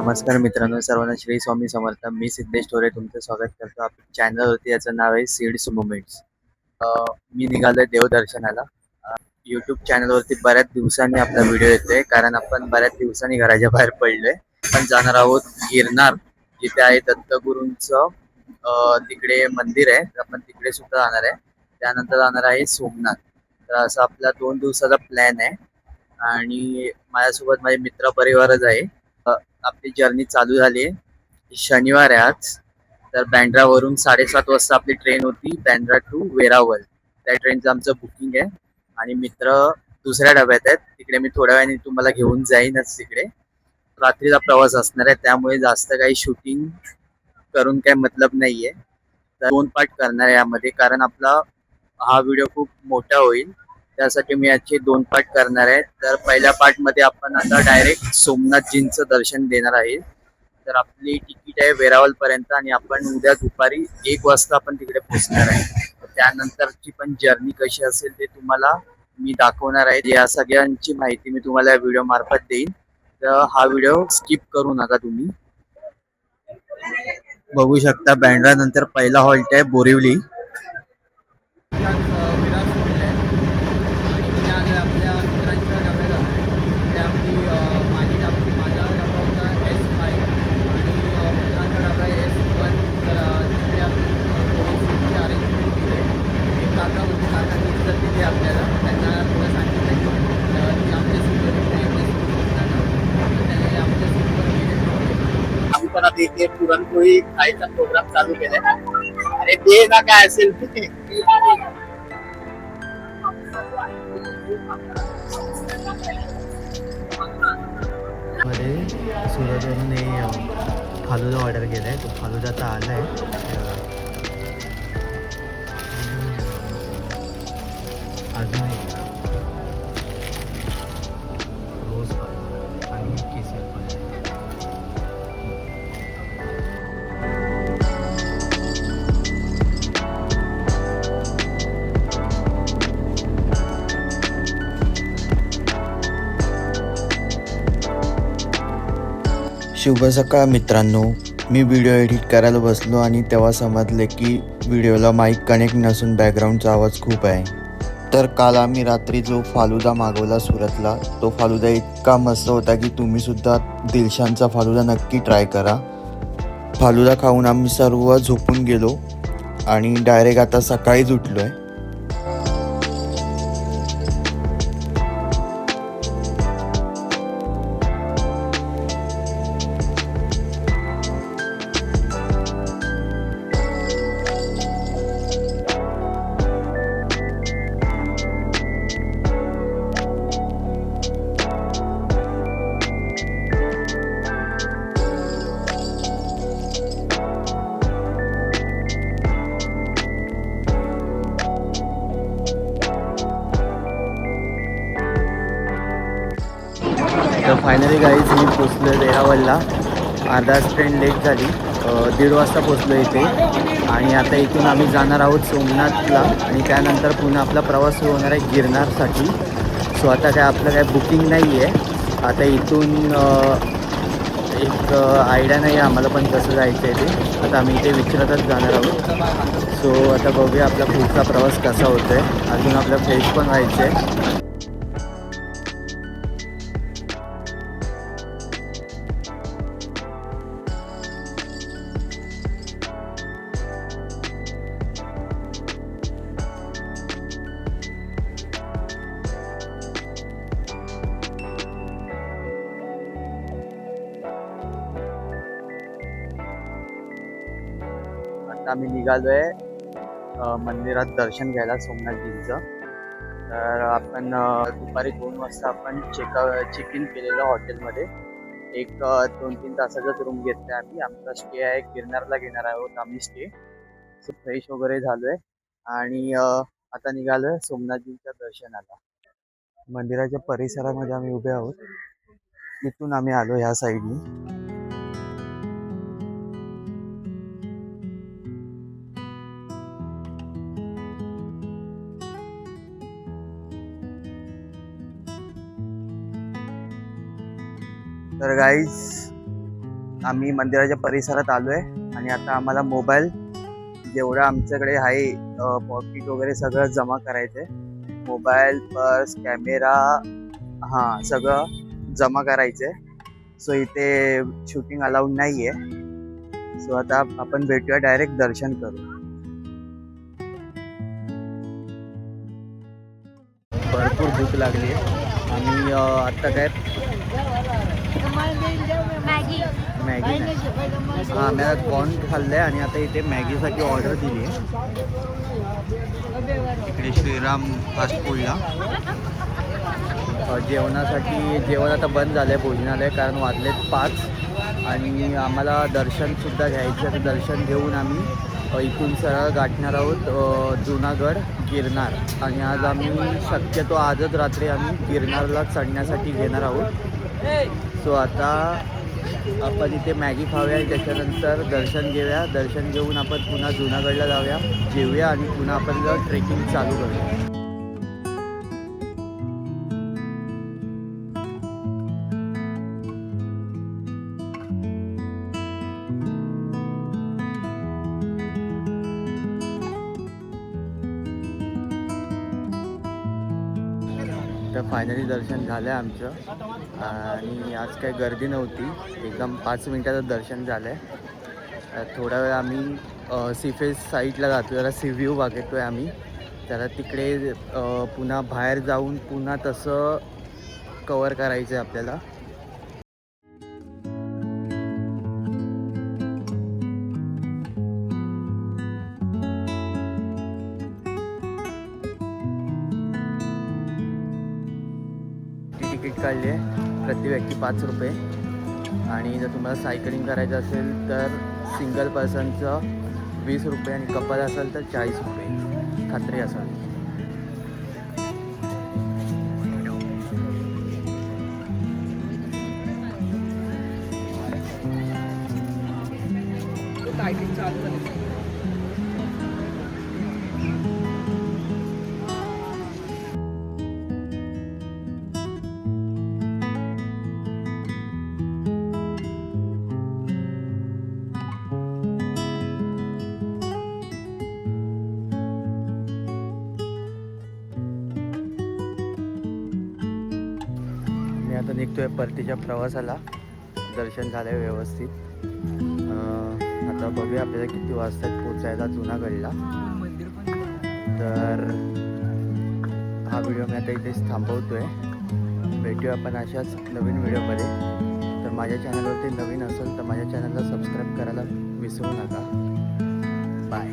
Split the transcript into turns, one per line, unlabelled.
नमस्कार मित्रांनो, सर्वांना श्री स्वामी समर्थ. मी सिद्धेश टोरे तुमचं स्वागत करतो आपल्या चॅनलवरती. याचं नाव आहे सीड्स मुमेंट्स. मी निघालोय देवदर्शनाला. यूट्यूब चॅनलवरती बऱ्याच दिवसांनी आपला व्हिडिओ येतोय, कारण आपण बऱ्याच दिवसांनी घराच्या बाहेर पडलोय. आपण जाणार आहोत गिरनार, जिथे आहे दत्तगुरूंचं तिकडे मंदिर आहे, तर आपण तिकडे सुद्धा जाणार आहे. त्यानंतर जाणार आहे सोमनाथ. तर असा आपला 2 दिवसाचा प्लॅन आहे आणि माझ्यासोबत माझे मित्र परिवारच आहे. आपली जर्नी चालू झाली आहे. शनिवार आहे आज. तर बँड्रावरून 7:30 वाजता आपली ट्रेन होती, बँड्रा टू वेरावल. त्या ट्रेनचं आमचं बुकिंग आहे आणि मित्र दुसऱ्या डब्यात आहेत. तिकडे मी थोड्या वेळाने तुम्हाला घेऊन जाईनच. तिकडे रात्रीचा प्रवास असणार आहे, त्यामुळे जास्त काही शूटिंग करून काही मतलब नाहीये. तर 2 पार्ट करणार आहे यामध्ये, कारण आपला हा व्हिडिओ खूप मोठा होईल. त्यासाठी मी याचे 2 पार्ट करणार आहे. तर पहिल्या पार्टमध्ये आपण आता डायरेक्ट सोमनाथजींचं दर्शन देणार आहे. तर आपली तिकीट आहे वेरावल पर्यंत आणि आपण उद्या दुपारी 1 वाजता आपण तिकडे पोहोचणार आहे. त्यानंतरची पण जर्नी कशी असेल ते तुम्हाला मी दाखवणार आहे. या सगळ्यांची माहिती मी तुम्हाला या व्हिडिओ मार्फत देईन. तर हा व्हिडिओ स्किप करू नका तुम्ही. बघू शकता बँड्रा नंतर पहिला हॉल्ट आहे बोरिवली. पण आता इथे पुरणपोळी खायचा प्रोग्राम चालू केलाय. अरे ते ना काय असेल ते. मध्ये सुरतवरून फालुदा ऑर्डर केलाय. तो फालुदा आता आलाय. अजून रोज आणि केसर पण. शुभ सकाळ मित्रांनो. मी व्हिडिओ एडिट करायला बसलो आणि तेव्हा समजले की व्हिडिओला माईक कनेक्ट नसून बॅकग्राऊंडचा आवाज खूप आहे. तर काल आम्ही रात्री जो फालुदा मागवला सुरतला, तो फालुदा इतका मस्त होता की तुम्ही सुद्धा दिलशानचा फालुदा नक्की ट्राय करा. फालुदा खाऊन आम्ही सर्व झोपून गेलो आणि डायरेक्ट आता सकाळीच उठलो आहे. तर फायनली गाईज मी पोचलो वेरावलला. अर्धा ट्रेन लेट झाली. 1:30 वाजता पोचलो इथे आणि आता इथून आम्ही जाणार आहोत सोमनाथला आणि त्यानंतर पुन्हा आपला प्रवास सुरू होणार आहे गिरनारसाठी. सो आता काय आपलं काय बुकिंग नाही आहे. आता इथून एक आयडिया नाही आहे आम्हाला पण कसं जायचं आहे ते. आता आम्ही इथे विचारतच जाणार आहोत. सो आता बघूया आपला पुढचा प्रवास कसा होतो आहे. अजून आपलं फ्रेश पण व्हायचं आहे. आम्ही निघालोय मंदिरात दर्शन घ्यायला सोमनाथजींचं. तर आपण दुपारी 2 वाजता आपण चेक इन केलेलं हॉटेलमध्ये. एक 2-3 तासाचाच रूम घेतला आम्ही. आमचा स्टे आहे गिरनारला घेणार आहोत आम्ही स्टे. सो फ्रेश वगैरे झालोय आणि आता निघालोय सोमनाथजींच्या दर्शनाला. मंदिराच्या परिसरामध्ये आम्ही उभे आहोत. इथून आम्ही आलो ह्या साईडनी. तर गाईज आम्ही मंदिराच्या परिसरात आलो आहे आणि आता आम्हाला मोबाईल जेवढं आमच्याकडे आहे पॉकेट वगैरे सगळं जमा करायचं आहे. मोबाईल, पर्स, कॅमेरा हां सगळं जमा करायचं आहे. सो इथे शूटिंग अलाउड नाही आहे. सो आता आपण भेटूया, डायरेक्ट दर्शन करू. भरपूर भूक लागली आहे. आम्ही आत्ता काय मॅगी हां आम्ही आता कॉर्न खाल्लं आहे आणि आता इथे मॅगीसाठी ऑर्डर दिली आहे. इकडे श्रीराम फास्ट फूडला जेवणासाठी जेवण आता बंद झालं आहे भोजनालय, कारण वाजलेत 5 आणि आम्हाला दर्शनसुद्धा घ्यायचं आहे. दर्शन घेऊन आम्ही इथून सरळ गाठणार आहोत जुनागड गिरनार. आणि आज आम्ही शक्यतो आजच रात्री आम्ही गिरनारला चढण्यासाठी घेणार आहोत. सो आता आपण इथे मॅगी खाऊया, त्याच्यानंतर दर्शन घेऊया. दर्शन घेऊन आपण पुन्हा जुनागडला जाऊया, जेवूया आणि पुन्हा आपण ट्रेकिंग चालू करूया. तर फायनली दर्शन झालं आहे आमचं आणि आज काही गर्दी नव्हती. एकदम 5 मिनिटाचं दर्शन झालं आहे. थोडा वेळ आम्ही सीफेस साईडला जातो, जरा सी व्ह्यू बघतो आहे आम्ही. त्याला तिकडे पुन्हा बाहेर जाऊन पुन्हा तसं कवर करायचं आहे आपल्याला. तिकीट काढली आहे प्रति व्यक्ती 5 रुपये. आणि जर तुम्हाला सायकलिंग करायचं असेल तर सिंगल पर्सनचं 20 रुपये आणि कपल असेल तर 40 रुपये खात्री असेल. मी आता निघतोय परतीच्या प्रवासाला. दर्शन झालं आहे व्यवस्थित. आता बघूया आपल्याला किती वाजतात पोचायला जुनागडला. तर हा व्हिडिओ मी आता इथेच थांबवतोय. भेटूया आपण अशाच नवीन व्हिडिओमध्ये. तर माझ्या चॅनलवरती नवीन असेल तर माझ्या चॅनलला सबस्क्राईब करायला विसरू नका. बाय.